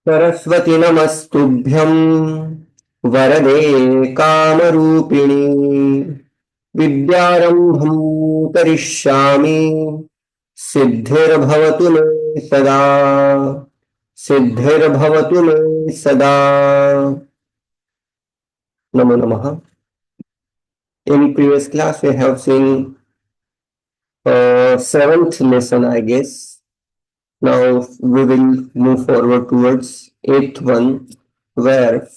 सरस्वती नमस्तुभ्यं वरदे कामरूपिणी विद्यारंभं करिष्यामि सिद्धिर्भवतु मे सदा सिद्धिर्भवतु मे सदा नमो नमः. In previous class we have seen seventh lesson, I guess. Now we will move forward towards eighth one, where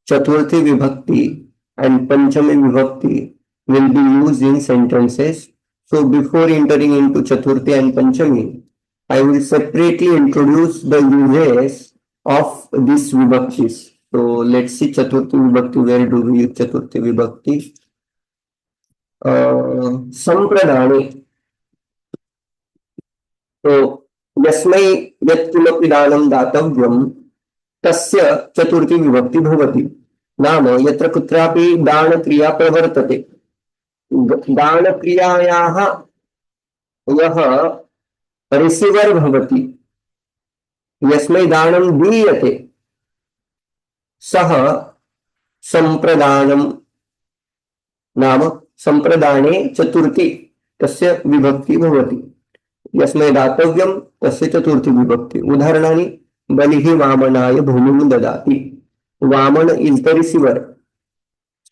Chaturthi Vibhakti and Panchami Vibhakti will be used in sentences. So before entering into Chaturthi and Panchami, I will separately introduce the uses of these Vibhaktis. So let's see Chaturthi Vibhakti. Where do we use Chaturthi Vibhakti? Sampradane. तो यस्मै यत्किमपि दानं दातव्यं तस्य चतुर्थी विभक्ति भवति. नाम यत्र कुत्रापि दानक्रिया प्रवर्तते, दानक्रियायाः यः रिसीवर् भवति, यस्मै दानं दीयते सः संप्रदानं, नाम संप्रदाने चतुर्थी तस्य विभक्ति भवति. यस्मै दातव्यं तस्य चतुर्थी विभक्ति. उदाहरणानि: बलिः वामनाय भूमिं ददाति. Vaman is the receiver,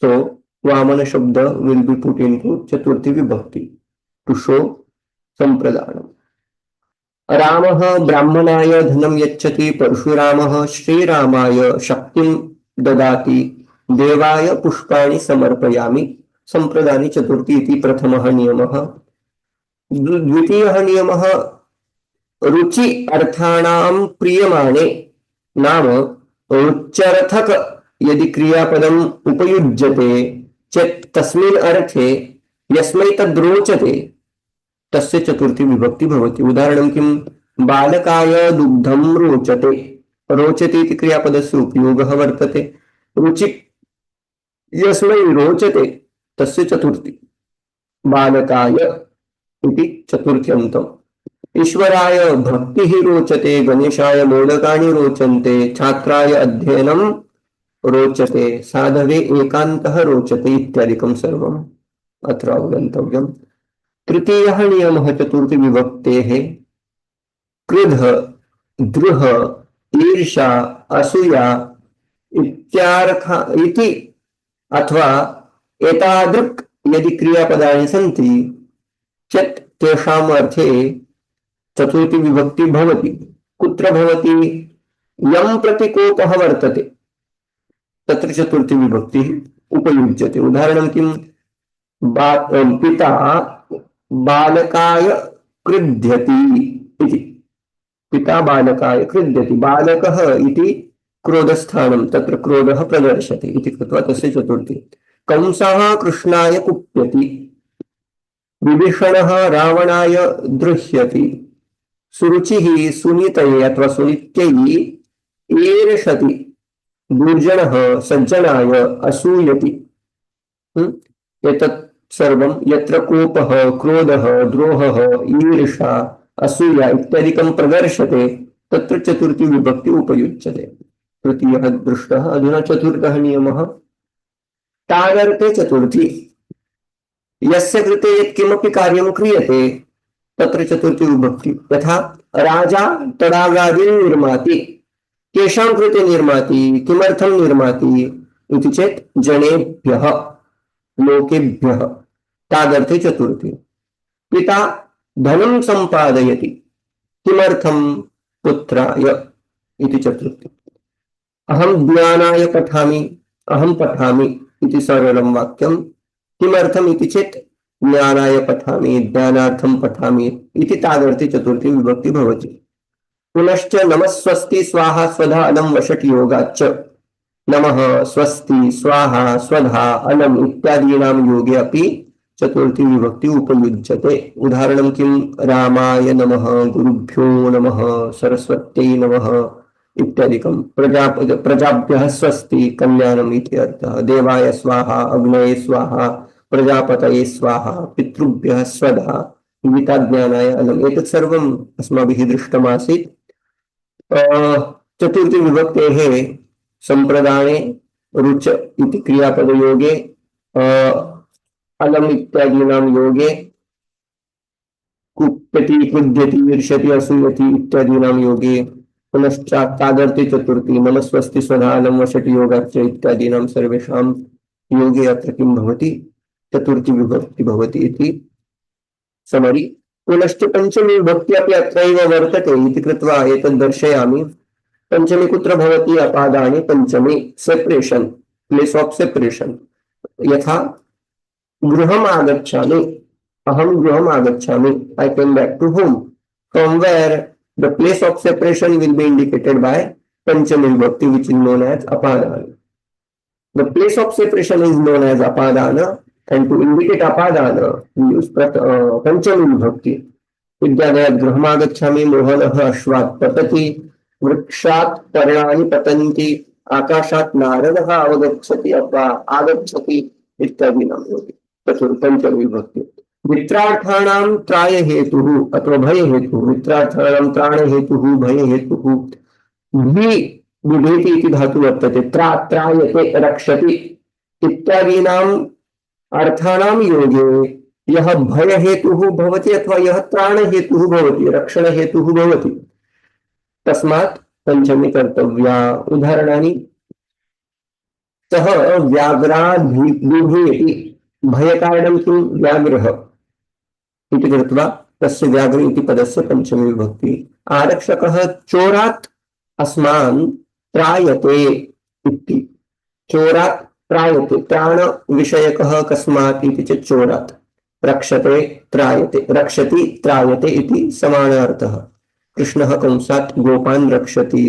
so Vamana Shabda will be put into Chaturthi Vibhakti to show Sampradanam. Ramah Brahmanaya Dhanam Yachati. Parshuramah Sriramaya Shaktim Dadati. Devaya Pushpani Samarpayami. Sampradani Chaturthi iti Prathamah Niyamah. द्वितीयः नियमः रुचि अर्थानां प्रियमाणे. नाम रुच्यर्थक यदि क्रियापदम् उपयुज्यते चेत् तस्मिन् अर्थे यस्मै तद् रोचते तस्य चतुर्थी विभक्ति भवति. उदाहरणं किं? बालकाय दुग्धं रोचते. रोचते इति क्रियापदस्य उपयोगः वर्तते. रुचि यस्मै रोचते तस्य चतुर्थी. बालकाय इति चतुर्थ्यन्तम्. ईश्वराय भक्तिः रोचते. गणेशाय मोदकानि रोचन्ते. छात्राय अध्ययनं रोचते. साधवे एकान्तः रोचते इत्यादिकं सर्वम् अत्र अवगन्तव्यम्. तृतीयः नियमः चतुर्थी विभक्तेः क्रुध, द्रुह, ईर्षा, असूया इत्यार्थ इति अथवा एतादृक् यदि क्रियापदानि सन्ति चेत् तेषाम् अर्थे चतुर्थी विभक्ति भवति. कुत्र भवति? यं प्रति कोपः वर्तते तत्र चतुर्थी विभक्तिः उपयुज्यते. उदाहरणं किं? पिता बालकाय क्रुध्यति इति. पिता बालकाय क्रुध्यति. बालकः इति क्रोधस्थानं, तत्र क्रोधः प्रदर्शते इति कृत्वा तस्य चतुर्थी. कंसः कृष्णाय कुप्यति. विभीषणः रावणाय दृह्यति. सुरुचिः सुनीतये अथवा सुनीत्यै ईर्षति. दुर्जनः सज्जनाय असूयति. एतत् सर्वं यत्र कोपः, क्रोधः, द्रोहः, ईर्षा, असूया इत्यादिकं प्रदर्शते तत्र चतुर्थी विभक्ति उपयुज्यते. तृतीयः दृष्टः. अधुना चतुर्थः नियमः तादर्थे चतुर्थी. यस्य कृते यत्किमपि कार्यं क्रियते तत्र चतुर्थी विभक्ति. यथा राजा तडागादीन् निर्माति. केषां कृते निर्माति? किमर्थं निर्माति इति चेत् जनेभ्यः, लोकेभ्यः. तादर्थे चतुर्थी. पिता धनं सम्पादयति. किमर्थं? पुत्राय इति चतुर्थी. अहं ज्ञानाय पठामि. अहं पठामि इति सरलं वाक्यं. किमर्थम् इति चेत् ज्ञानाय पठामि, ज्ञानार्थं पठामि इति तादर्थे चतुर्थी विभक्ति भवति. पुनश्च नमः स्वस्ति स्वाहा स्वधा अलं वषट् योगाच्च. नमः स्वस्ति स्वाहा स्वधा अलम् इत्यादीनां योगे अपि चतुर्थी विभक्ति उपयुज्यते. उदाहरणं किं? रामाय नमः, गुरुभ्यो नमः, सरस्वत्यै नमः इत्यादिकं. प्रजाभ्यः स्वस्ति कल्याणम् इति अर्थः. देवाय स्वाहा, अग्नये स्वाहा, प्रजापतये स्वाहा, पितृभ्यः स्वधा गीताज्ञानाय अलम् एतत् सर्वम् अस्माभिः दृष्टमासीत्। चतुर्थी विभक्तेः सम्प्रदाने रुच इति क्रियापदयोगे, अलम् इत्यादीनां योगे, कुप्यति कुद्यति ईर्ष्यति असूयति इत्यादीनां योगे, पुनश्च तादर्थे चतुर्थी नमस्वस्ति स्वधानं वषट् योगाच्च इत्यादीनां सर्वेषां योगे अत्र किं भवति, चतुर्थी विभक्ति भवति इति समरी। पुनश्च पंचमी विभक्ति अपि अत्रैव वर्तते इति कृत्वा एतद् दर्शयामि। पंचमी कुत्र भवति? अपादाने पंचमी, सेपरेशन, प्लेस ऑफ सेपरेशन। यथा गृहम् आगच्छामि, अहं गृहम् आगच्छामि, I came back to home, from where the place of separation will be indicated by panchami vibhakti, which is known as apadana. The place of separation is known as apadana, and to indicate apadana we use panchami vibhakti. विद्यालयात् गृहमागच्छामि, मोहनः अश्वात् पतति, वृक्षात् पर्णानि पतन्ति, आकाशात् नारदः अवगच्छति अथवा आगच्छति इत्यादीनां योगे पंचमी विभक्ति। मित्रार्थाणां त्राय हेतुः अथवा भय हेतुः, मित्रार्थाणां त्राण हेतुः भय हेतुः भी बिभेति इति धातु वर्तते। त्रायते रक्षति इत्यादीनाम् अर्थानां योगे यह भय हेतुः भवति अथवा यह त्राण हेतुः भवति, रक्षण हेतुः भवति, तस्मात् पंचमी कर्तव्या। उदाहरणानि: सः व्याघ्रात् बिभेति, भयकारणं किं? व्याघ्रः इति कृत्वा तस्य व्याघ्र इति पदस्य पंचमी विभक्ति। आरक्षकः चोरात् अस्मान् त्रायते इति, चोरात् त्रायते, त्राण विषयकः कस्मात् इति चेत् चोरात्, रक्षते त्रायते, रक्षति त्रायते इति समानार्थः। कृष्णः कंसात् गोपान् रक्षति,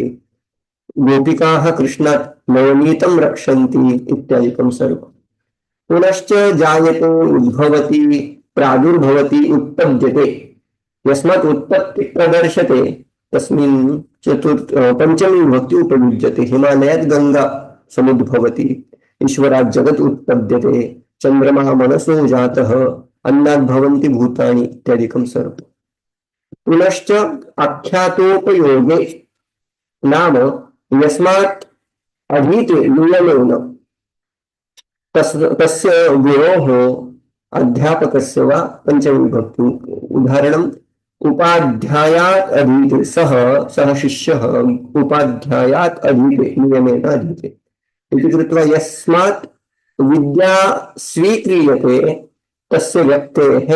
गोपिकाः कृष्णात् नवनीतं रक्षन्ति इत्यादिकं सर्वम्। पुनश्च जायते, उद्भवति, प्रादुर्भवति, उत्पद्यते, यस्मात् उत्पत्ति प्रदर्शते तस्मिन् पंचमी विभक्ति उपयुज्यते। हिमालयात् गंगा समुद्भवति, ईश्वरात् जगत् उत्पद्यते, चंद्रमा मनसो जातः, अन्नात् भवन्ति भूतानि इत्यादिकं सर्वम्। पुनश्च आख्यातोपयोगे नाम यस्मात् अधीते नियमेन तस्य गुरोः अध्यापकस्य वा पंचमी विभक्ति। उदाहरणम्: उपाध्यायात् अधीते, सः शिष्यः उपाध्यायात् अधीते, नियमेन अधीते इति कृत्वा यस्मात् विद्या स्वीक्रियते तस्य व्यक्तेः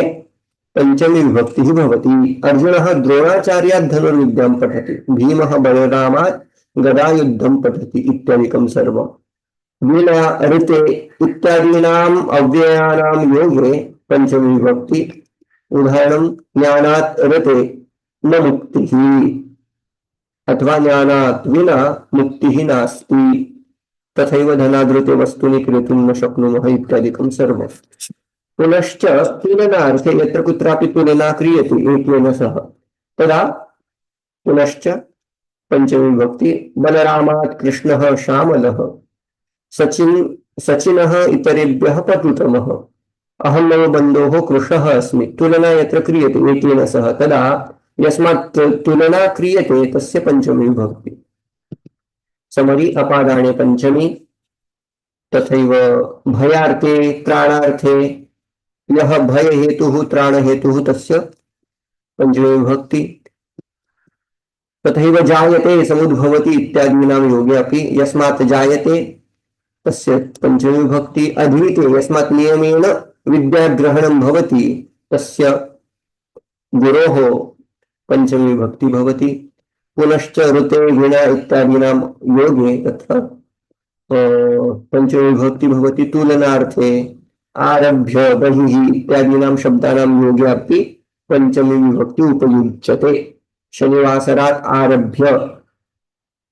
पंचमी विभक्तिः भवति। अर्जुनः द्रोणाचार्यात् धनुर्विद्यां पठति, भीमः बलरामात् गदायुद्धं पठति इत्यादिकं सर्वम्। वीणा ऋते इत्यादीनाम् अव्ययानां योगे पंचमी विभक्ति। उदाहरणं: ज्ञानात् ऋते न मुक्तिः, अथवा ज्ञानात् विना मुक्तिः नास्ति, तथैव धनादृते वस्तूनि क्रेतुं न शक्नुमः इत्यादिकं सर्वम्। पुनश्च तुलनार्थे यत्र कुत्रापि तुलना क्रियते एकेन सह तदा पुनश्च पंचमी विभक्ति। बलरामात् कृष्णः श्यामलः, सचिनः इतरेभ्यः पटुतमः, अहं मम बन्धोः कृशः अस्मि। तुलना यत्र क्रियते एकेन सह तदा यस्मात् तुलना क्रियते तस्य पंचमी विभक्ति। समरी: अपादाने पंचमी, तथैव भयार्थे त्राणार्थे यह भय हेतुः त्राण हेतुः तस्य पंचमी विभक्ति। तथैव जायते समुद्भवति इत्यादीनां योगे अपि यस्मात् जायते तस्य पंचमी विभक्ति। अधीते यस्मात् नियमेन विद्याग्रहणं भवति तस्य गुरोः पंचमी विभक्ति भवति। पुनश्च ऋते वीणा इत्यादीनां योगे तत्र पंचमी विभक्ति भवति। तुलनार्थे आरभ्य बहिः इत्यादीनां शब्दानां योगे अपि पंचमी विभक्ति उपयुज्यते। शनिवासरात् आरभ्य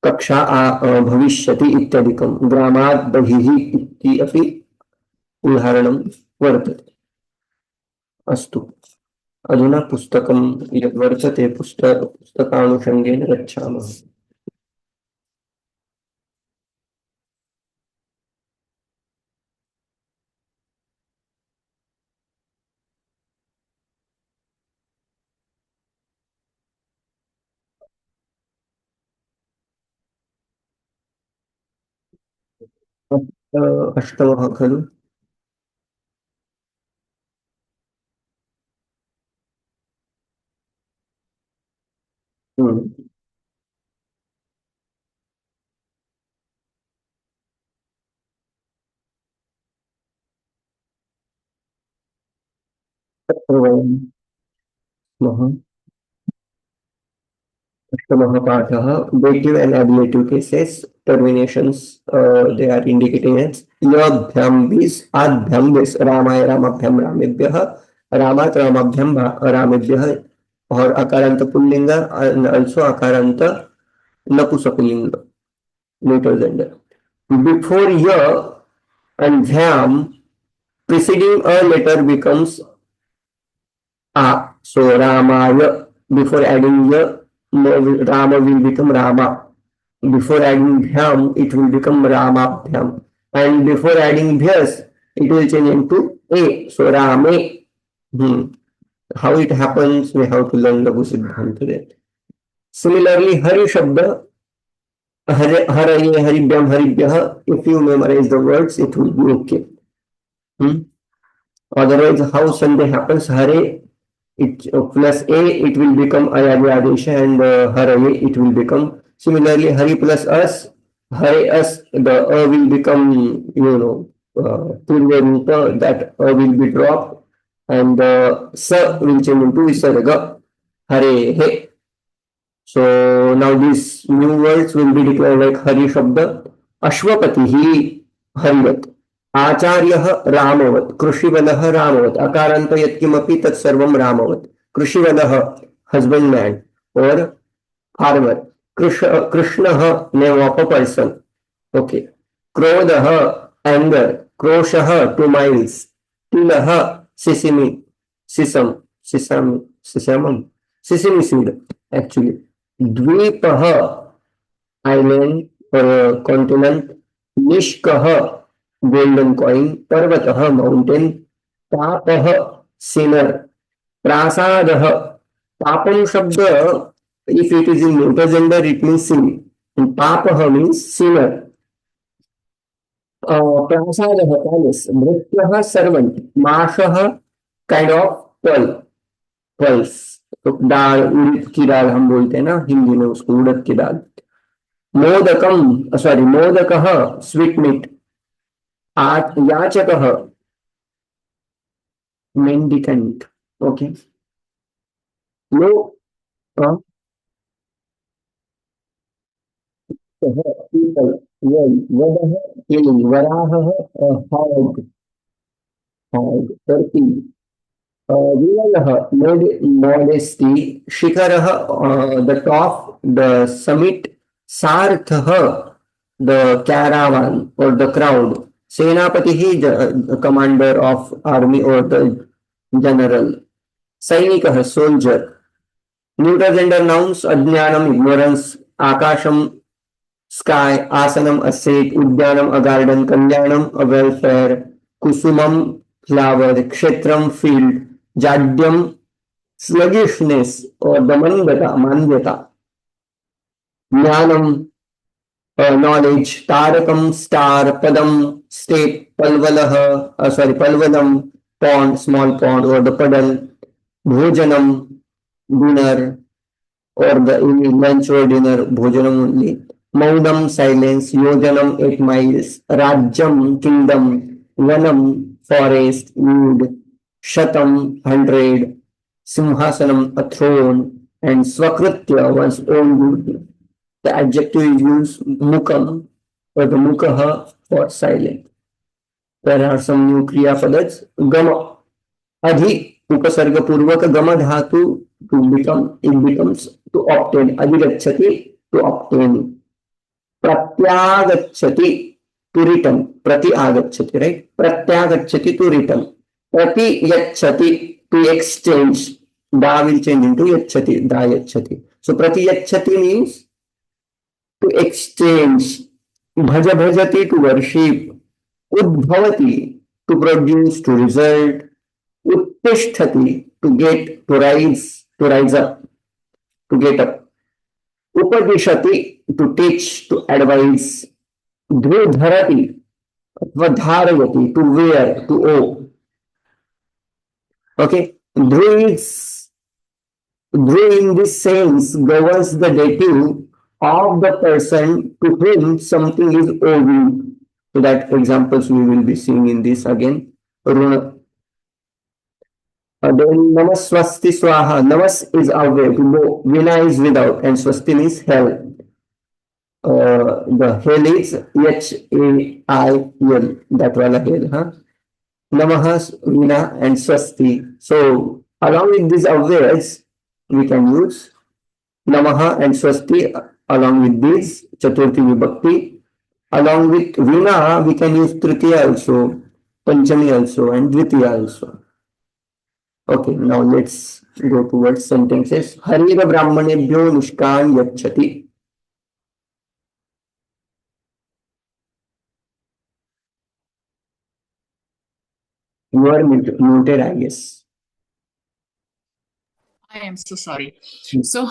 कक्षा भविष्यति इत्यादिकं, ग्रामात् बहिः इति अपि उदाहरणं वर्तते। अस्तु, अधुना पुस्तकं यद् वर्तते पुस्तकानुषङ्गेन गच्छामः। अष्टमः खलु? हम्म, तत्र वयं स्मः। अष्टमः पाठः dative and ablative cases terminations they are indicating as यभ्याम बीस आभ्याम बीस रामाय रामाभ्याम रामेभ्यः रामात रामाभ्याम रामेभ्यः और अकारांत पुल्लिंग and also अकारांत नपुंसकलिंग later gender before ya and bhyam preceding a letter becomes a. So Ramaya, before adding ya, Rama will become Rama. Before adding Bhyam, it will become Ramabhyam. And before adding Bhyas, it will change into A. So Rame. Hmm. How it happens, we have to learn the Siddhanta there. Similarly, Hari Shabda, Haraye, Haribhyam, Haribhyah, if you memorize the words, it will be okay. Hmm. Otherwise, how Sunday happens, Hare it plus A, it will become Ayadi Adesha and Haraye, it will become. Similarly, Hari plus Us, Hare Us, the will become, Purva Rupa, that will be dropped and Sa will change into Visarga, Hare He. So now these new words will be declared like Hari Shabda, Ashwapati Harivat, आचार्यः रामवत् कृषिवलः रामवत् अकारांत यत्किमपि तत्सर्वं रामवत् कृषिवलः husband man or farmer कृष्णः name of a person okay क्रोधः anger क्रोशः 2 miles तिलः sesame sesam sesame sesamum sesame seed actually द्वीपः island or continent निष्कः golden coin पर्वतः माउंटेन तापः सिनर प्रासादः पापम शब्द if it is in neuter gender it means sin and पापः means sinner प्रासादः palace मृत्यः servant माषः kind of pearl pearls तो दाल उड़द की दाल हम बोलते हैं ना हिंदी में उसको उड़द की दाल मोदकम सॉरी मोदकः स्वीट मीट याचकः मेंडिकेंट ओके लो पीपल वदः किलिंग वराहः हॉग हॉग टर्की विलयः modesty शिखरः the top the summit सार्थः the caravan or the crowd सेनापतिः commander of army or the general सैनिकः soldier neuter gender nouns अज्ञानम ignorance आकाशम sky आसनम a seat उद्यानम a garden कल्याणम a welfare कुसुमम flower क्षेत्रम field जाड्यम sluggishness or the मान्यता ज्ञानम knowledge तारकम star Padma step पलवलः sorry पलवलम pond small pond or the puddle भोजनम dinner or the lunch or dinner bhojanam only maudam silence yojanam 8 miles rajyam kingdom vanam forest wood shatam 100 simhasanam a throne and swakritya one's own duty the adjective is used mukam or the mukaha for silent there are some new kriya padas gama adhi उपसर्ग पूर्वक गम धातु to become it becomes to obtain अधिगच्छति to obtain प्रत्यागच्छति to return प्रति आगच्छति right प्रत्यागच्छति to return प्रति यच्छति to exchange the will change into यच्छति दा यच्छति सो प्रति यच्छति मींस टू एक्सचेंज भज भजति टू वर्शिप उद्भवति टू प्रोड्यूस टू रिजल्ट उत्तिष्ठति to get to rise up to get up upadishati to teach to advise dhrudharati Dharayati, to wear, to owe. Okay. Dhru in this sense governs the dative of the person to whom something is owing. So that examples we will be seeing in this again. Runa. Then Namas Swasti Swaha. Namas is away to go. Vina is without and Swasti is hell. The hell is Hail. That wala hell. Huh? Namaha, Vina and Swasti. So along with these aways, we can use Namaha and Swasti along with this Chaturthi Vibhakti. Along with Vina, we can use Tritiya also, Panchami also, and Dvitiya also. Okay, now let's go towards sentences. Harira Brahmanebhyo Nishkan Yachati. You are muted, I guess. I am so sorry. So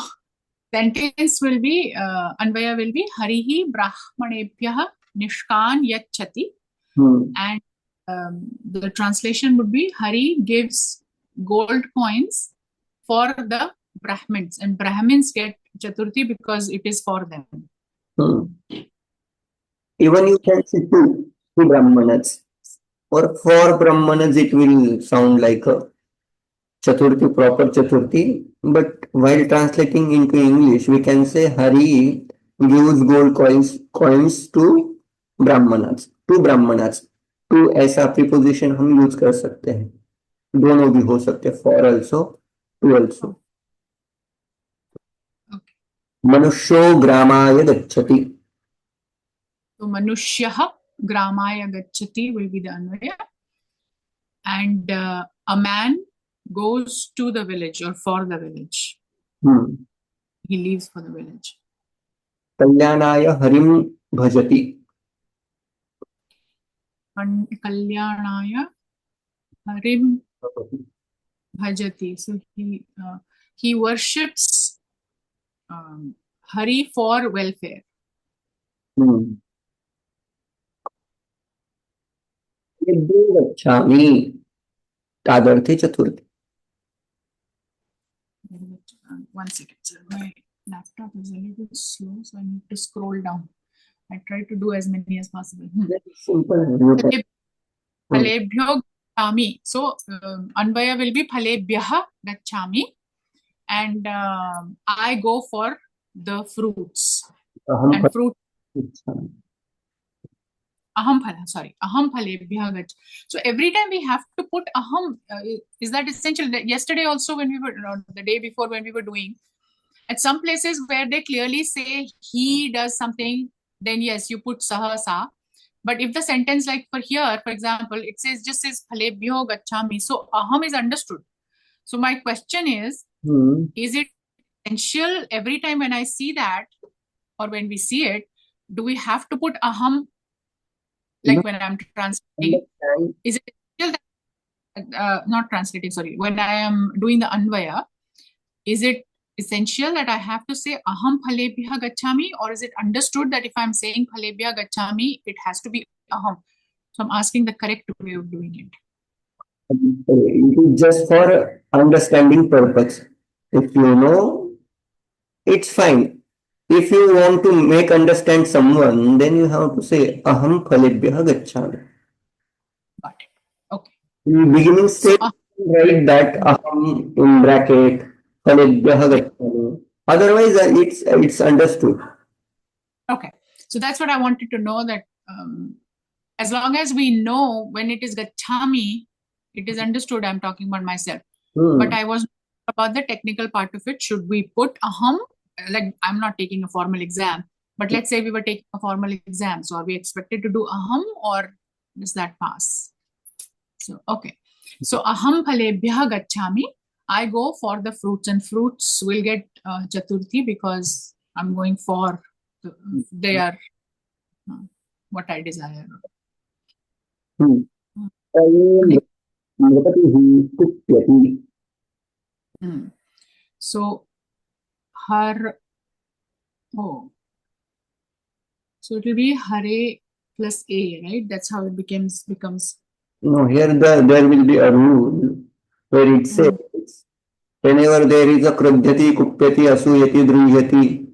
sentence will be Anvaya will be Harihi Brahmanebhyah Nishkan Yachati. And the translation would be Hari gives gold coins for the Brahmins, and Brahmins get Chaturthi because it is for them. Even you can say two Brahmanas. Or for Brahmanas, it will sound like a Chaturthi, proper Chaturthi. But while translating into English, we can say Hari gives gold coins to Brahmanas. To Brahmanas. To ऐसा preposition हम use कर सकते हैं. दोनों भी हो सकते हैं. For also, to also. मनुष्यो ग्रामाय गच्छति. So Manushyah Gramaya Gachati will be the Anvaya. And a man goes to the village or for the village. He leaves for the village. Kalyanaya Harim Bhajati. Kalyanaya Harim Bhajati. So he worships Hari for welfare. गच्छामि तादर्थे चतुर्थी. One second, sir. My laptop is a little slow, so I need to scroll down. I try to do as many as possible. Phalebhyo gachami. So Anvaya will be Phalebhyah gachami, and I go for the fruits. And fruit. Aham phalebhyah gach. So every time we have to put aham. Is that essential? Yesterday also, when we were the day before when we were doing, at some places where they clearly say he does something, then yes, you put saha sa. But if the sentence like for here, for example, it just says phalebhyo gachami. So aham is understood. So my question is it essential every time when I see that or when we see it, do we have to put aham? Like when I'm translating, is it still not translating? Sorry, when I am doing the Anvaya, is it essential that I have to say aham phalebhyah gachami, or is it understood that if I'm saying phalebhyah gachami, it has to be aham? So I'm asking the correct way of doing it. It is just for understanding purpose. If you know, it's fine. If you want to make understand someone, then you have to say aham phalebhyah gachami. Got it. Okay. In beginning stage, write that aham in bracket phalebhyah gachami. Otherwise, it's understood. Okay. So that's what I wanted to know, that as long as we know when it is gachami, it is understood I'm talking about myself. But I was about the technical part of it. Should we put aham? Like I'm not taking a formal exam, but let's say we were taking a formal exam. So are we expected to do aham, or does that pass? So, okay. So aham phalebhyah gachami. I go for the fruits, and fruits will get Chaturthi because I'm going for, they are what I desire. So her, so it will be Hare plus A, right? That's how it becomes. No, here there will be a rule where it says whenever there is a krodhyati, kupyati, asuyati, druyati,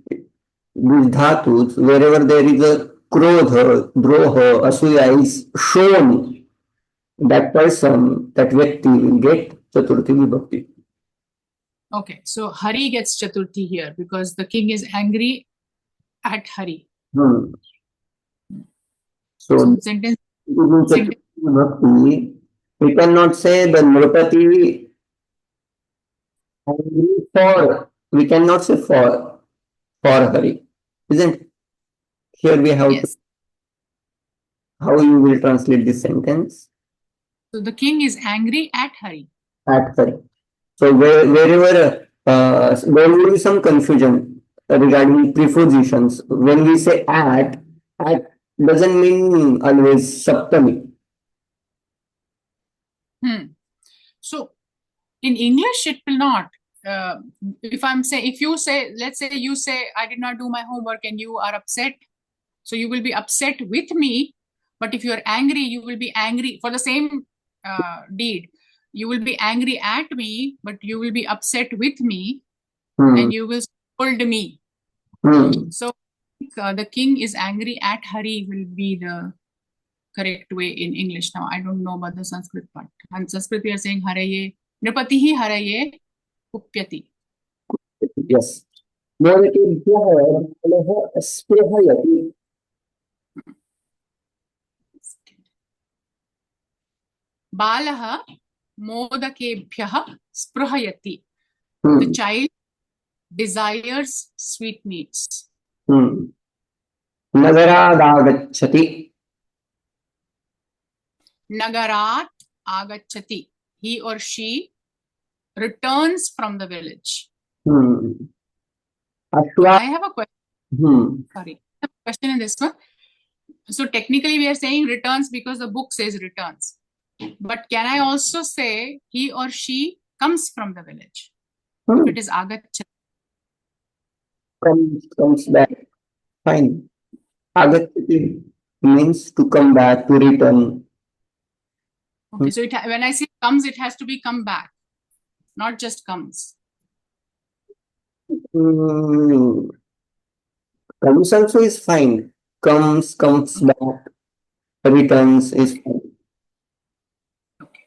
these dhatus, wherever there is a krodha, droha, asuya is shown, that person, that Vyakti will get Chaturthi Vibhakti. Okay, so Hari gets Chaturthi here because the king is angry at Hari. Hmm. So So, sentence. Chaturthi Vibhakti, we cannot say the Nripati angry for, we cannot say for Hari. Isn't it? Here we have to, Yes. how you will translate this sentence? So the king is angry at Hari. At Hari. So wherever there will be some confusion regarding prepositions. When we say at doesn't mean always Saptami. So in English, it will not. If you say, let's say you say, I did not do my homework and you are upset. So you will be upset with me. But if you are angry, you will be angry for the same deed. You will be angry at me, but you will be upset with me and you will scold me. So the king is angry at Hari will be the correct way in English. Now, I don't know about the Sanskrit part. And Sanskrit, we are saying haraye, nripatihi haraye, kupyati. Yes. Spruhayati. Balaha modakebhyah spruhayati. The child desires sweetmeats. Nagarad Nagarat agachati. He or she returns from the village. I have a question. Sorry. I have a question in this one. So technically we are saying returns because the book says returns. But can I also say he or she comes from the village? If it is agachati. Comes back. Fine. Agachati means to come back, to return. Okay, so when I say comes, it has to be come back, not just comes. Comes also is fine. Comes back, returns is fine. Okay.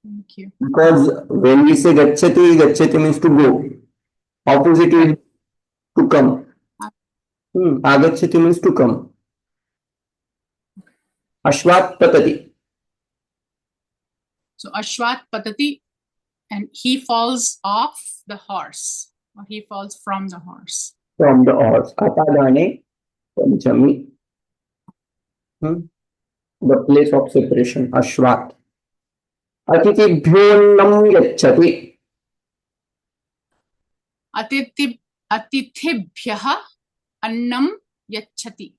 Thank you. Because when we say gachati means to go. Opposite is to come. Agachati means to come. Ashvat patati. So Ashwat patati, and he falls off the horse, or he falls from the horse. From the horse. Apadane panchami. The place of separation. Ashvat. Atitibhyonnam yachati. Atithibhyah annam yachati.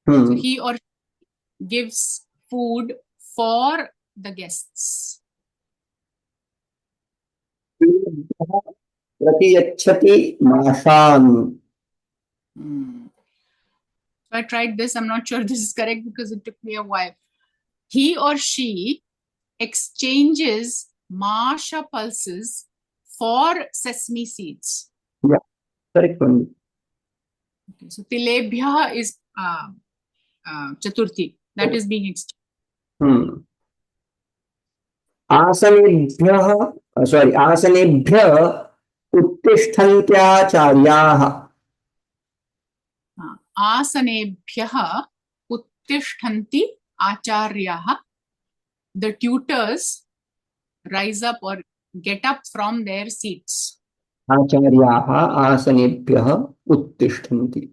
So he or she gives food for the guests. Pratiyachati mashan. So I tried this. I'm not sure this is correct because it took me a while. He or she exchanges masha pulses for sesame seeds. Yeah, correct one. Okay, so tilebhya is chaturthi. That is being exchanged. आसनेभ्य उत्तिष्ठन्त्याचार्याः आसनेभ्यः उत्तिष्ठन्ति आचार्याः. The tutors rise up or get up from their seats. आचार्याः आसनेभ्यः उत्तिष्ठन्ति.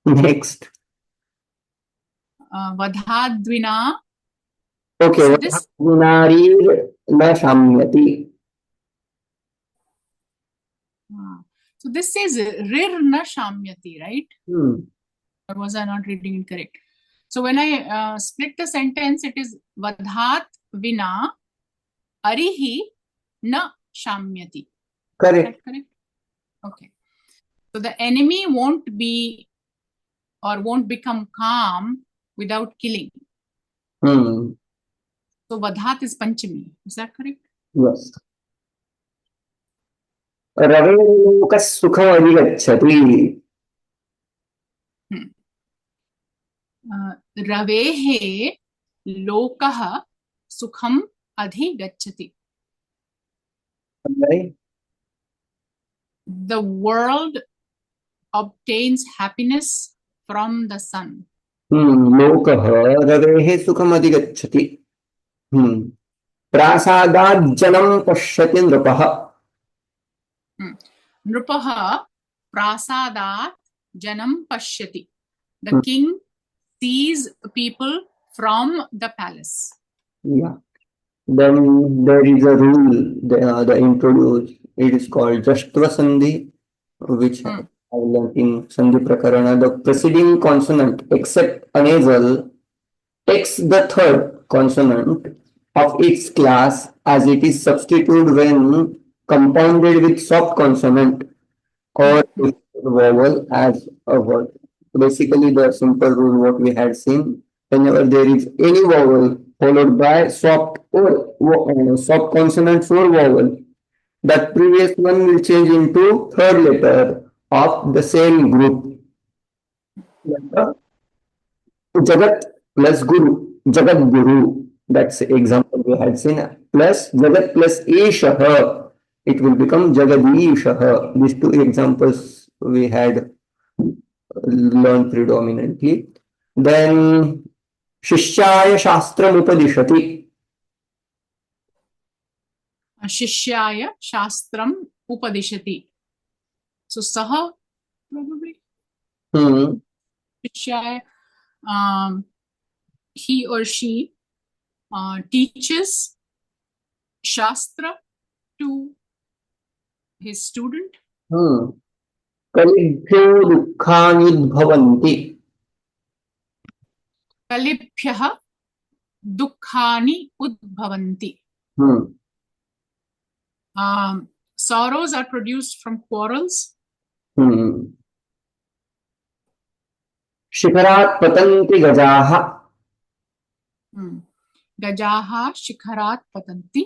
Next. Vadhadvina. Okay, So vadhadvinarir na shamyati. So this says rir na shamyati, right? Or was I not reading it correct? So when I split the sentence, it is vadhat vina arihi na shamyati. Correct. Correct? Okay. So the enemy won't be or won't become calm without killing. Hmm. So Vadhat is Panchami. Is that correct? Yes. रवेलोकः सुखमधिगच्छति. रवेः लोकः सुखम् अधिगच्छति. Right? The world obtains happiness from the sun. लोकः रवेः सुखमधिगच्छति. प्रासादात् जनं पश्यति नृपः. नृपः प्रासादात् janam pashyati. The king sees people from the palace. Yeah. Then there is a rule they introduced. It is called Jashtva Sandhi, which I learned in Sandhi Prakarana. The preceding consonant, except a nasal, takes the third consonant of its class as it is substituted when compounded with soft consonant or with vowel as a word. Basically, the simple rule what we had seen, whenever there is any vowel followed by soft or soft consonants or vowel, that previous one will change into third letter of the same group. Jagat plus Guru, Jagat Guru. That's the example we had seen. Plus Jagat plus Ishaha. It will become Jagadishaha. These two examples we had learned predominantly. Then Shishyaya Shastram Upadishati. Shishyaya Shastram Upadishati. So Saha probably. Shishyaya, he or she teaches Shastra to his student. Kalibhyo dukkhanyudbhavanti. Kalibhyah dukkhani udbhavanti. Sorrows are produced from quarrels. Shikharat patanti gajaha. Gajaha shikharat patanti.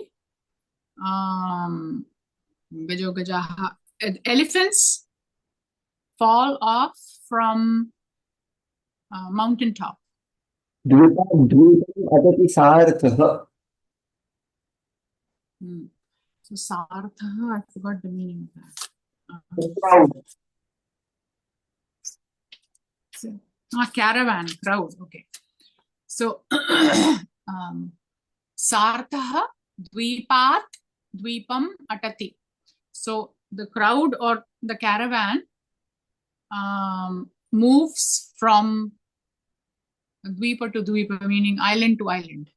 Gajo gajaha. Elephants fall off from mountain top. Dvipam dvipam atati sartha. So sartha, I forgot the meaning of that. Caravan, crowd. Okay. So sartha dvipat dvipam atati. So the crowd or the caravan moves from dvipa to dvipa, meaning island to island.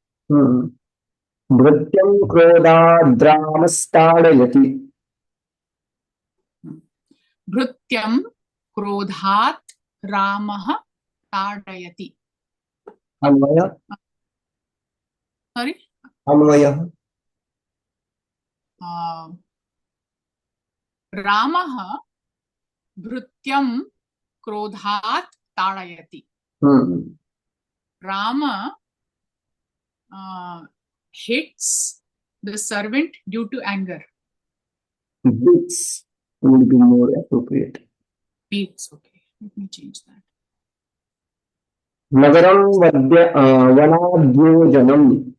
Dhrityam krodhadramastarayati. Dhrityam krodhat ramah tardayati. Anvaya. Sorry? Anvaya. Ramah dhrityam krodhat tardayati. Rama hits the servant due to anger. Beats would be more appropriate. Beats, okay. Let me change that. Nagaram vanadyojanam.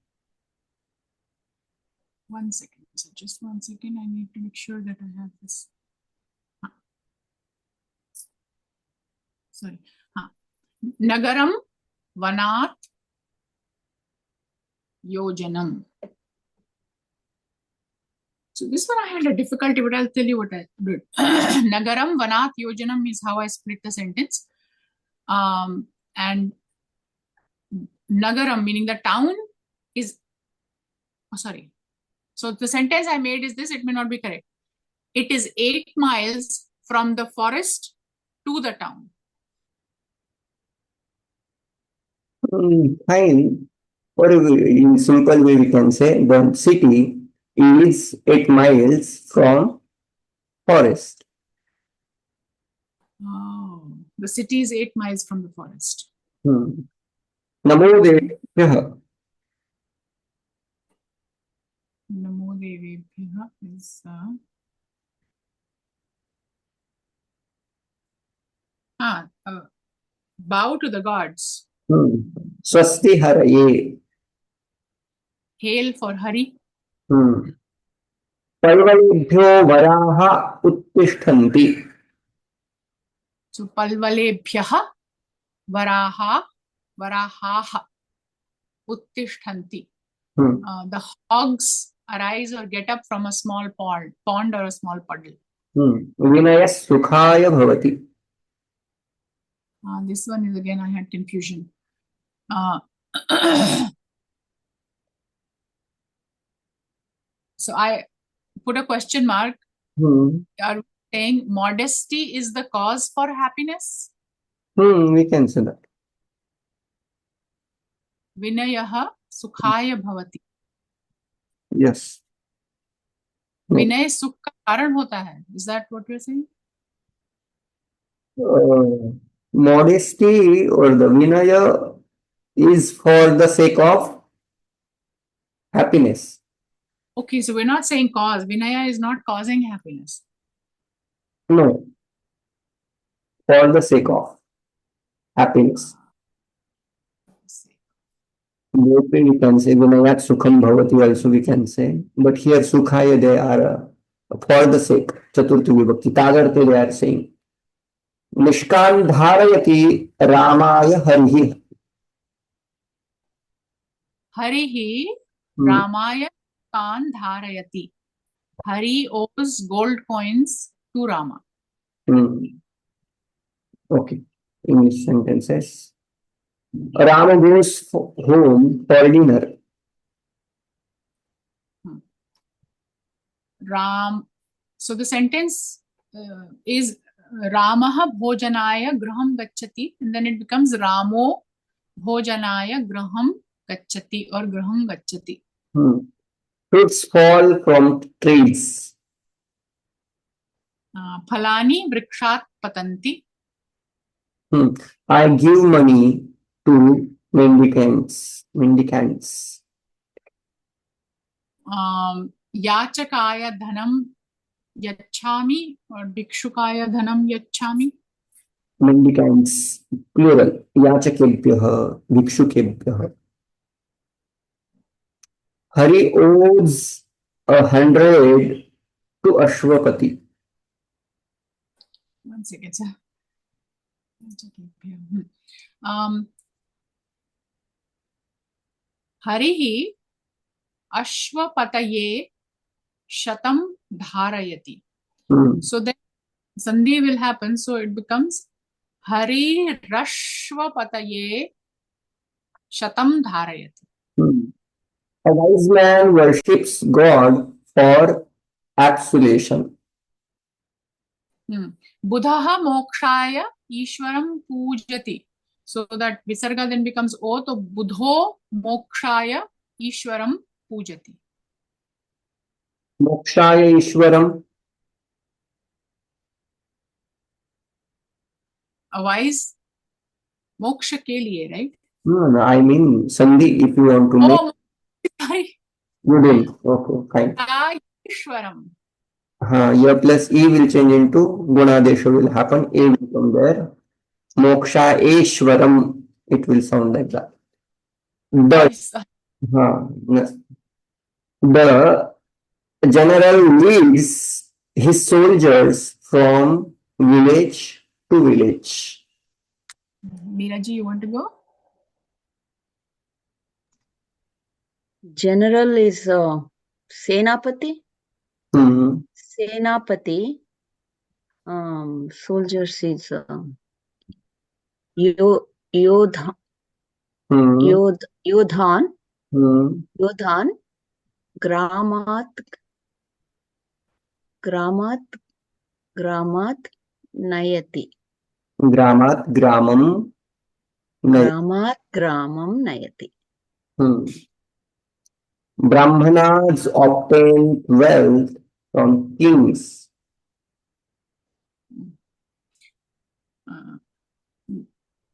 1 second. So just 1 second. I need to make sure that I have this. Sorry. Nagaram vanat yojanam. So this one I had a difficulty, but I'll tell you what I did. Nagaram vanat yojanam is how I split the sentence. And Nagaram, meaning the town, is, oh, sorry. So the sentence I made is this, it may not be correct. It is 8 miles from the forest to the town. Fine. Or in simple way we can say the city is 8 miles from forest. Oh, the city is 8 miles from the forest. NaMo देवेभ्यः Namo Devebhyah is bow to the gods. स्वस्ति हरये Hail for Hari. पर्वतेभ्यो वराः उत्तिष्ठन्ति. So Palvalebhyah Varaha Uttishtanti. The hogs arise or get up from a small pond or a small puddle. विनयः सुखाय भवति. This one is again, I had confusion. So I put a question mark. Are we saying modesty is the cause for happiness? We can say that. Vinayah sukhaya bhavati. Yes. Vinay sukh ka karan hota hai. Is that what you're saying? Modesty or the vinaya is for the sake of happiness. Okay, so we're not saying cause. Vinaya is not causing happiness. No. For the sake of happiness. Both way we can say vinayat sukham bhavati also we can say. But here sukhaya they are for the sake. Chaturthi vibhakti. Tagarte they are saying. निष्कान धारयति रामाय हरिः. Harihi Ramaya kan dharayati. Hari owes gold coins to Rama. Okay. English sentences. Rama goes home for dinner. So the sentence is Ramaha bhojanaya graham gacchati, and then it becomes Ramo bhojanaya graham gacchati or graham gacchati. Fruits fall from trees. Phalani vrikshat patanti. I give money to mendicants. Yachakaya dhanam yachami or bhikshukaya dhanam yachami. Mendicants, plural. Yachakebhyah, bhikshukebhyah. Hari owes 100 to Ashwapati. 1 second, sir. Harihi Ashwapataye shatam dharayati. So then Sandhi will happen. So it becomes Hari Rashwapataye shatam dharayati. A wise man worships God for absolution. Buddhaha mokshaya ishwaram pujati. So that visarga then becomes O. So Buddho mokshaya ishwaram pujati. Mokshaya ishwaram. A wise moksha ke liye, right? No, I mean Sandhi if you want to make. Sorry. You didn't. Okay, fine. Ishwaram. Yeah, plus E will change into Gunadesha will happen. A will come there. Moksha Eshwaram. It will sound like that. The general leads his soldiers from village to village. Meeraji, you want to go? General is Senapati. Senapati. Soldiers is Yodhan. Yodhan. Gramat Nayati. Gramat Gramam Nayati. Brahmanas obtain wealth from kings.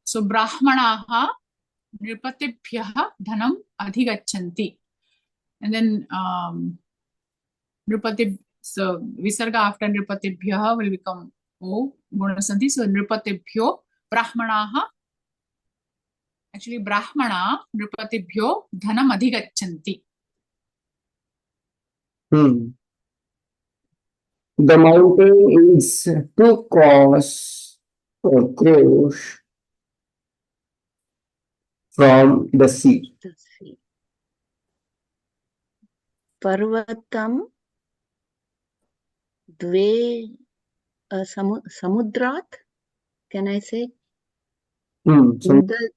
So brahmanaha nripatibhyah dhanam adhigachanti. And then nripati, so visarga after nripatibhyah will become o gunasanti. So nripatibhyo brahmanaha, actually brahmana nripatibhyo dhanam adhigachanti. The mountain is too coarse for crows from the sea. The sea. Parvatam dve samudrat. Can I say?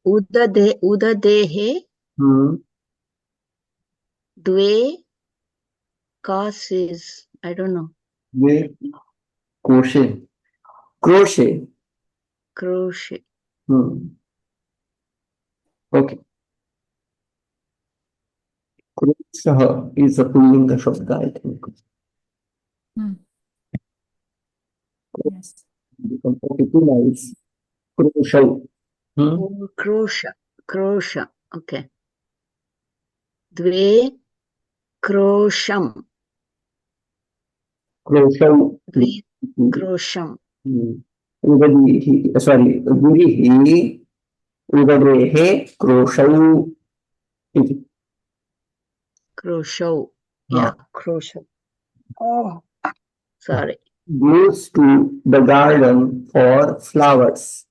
Udadehe dve causes. I don't know. Crochet. Crochet. Okay. Kroshah is a pullinga shabda, I think. Yes. Okay, two lines. Kroshah. Krosha. Okay. Dve krosham. Dve krosham. Sorry, Gurihi Udadehe Kroshau. Crochet. Yeah, crochet. Oh, sorry. Goes to the garden for flowers.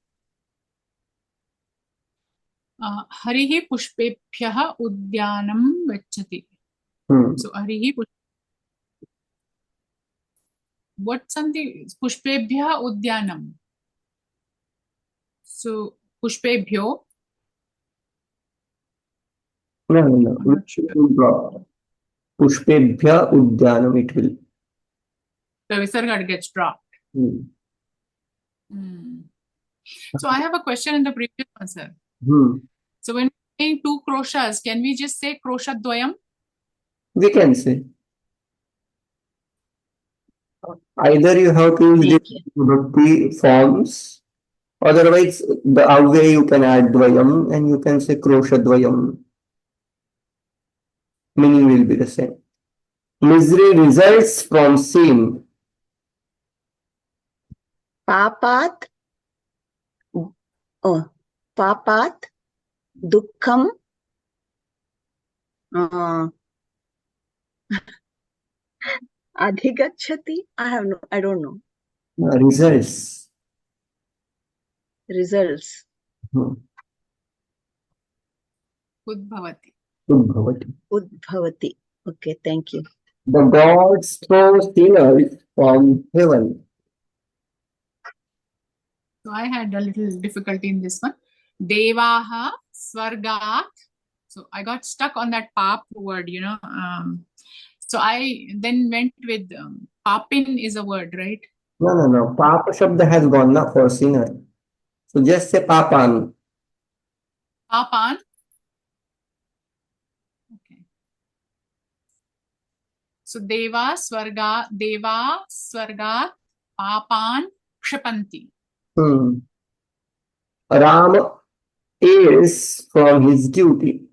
Harihi pushpebhyah udyanam gacchati. So harihi what something pushpebhyah udyanam. So pushpebhyo. No. Pushpebhya udyanam it will. The visarga gets dropped. So I have a question in the previous one, sir. So when saying two kroshas, can we just say kroshadvayam? We can say. Either you have to use the forms, otherwise the avya you can add dvayam and you can say kroshadvayam. Meaning will be the same. Misery results from sin. Papat dukkham adhigacchati. I don't know. Results. Udbhavati. Okay, thank you. The gods throw sinners from heaven. So I had a little difficulty in this one. Devaha Svargat. So I got stuck on that pap word, so I then went with papin is a word, right? No. Papa Shabda has gone now for sinner. So just say papan. Papan. Okay. So Deva Swarga Papan Kshapanti. Ram is from his duty.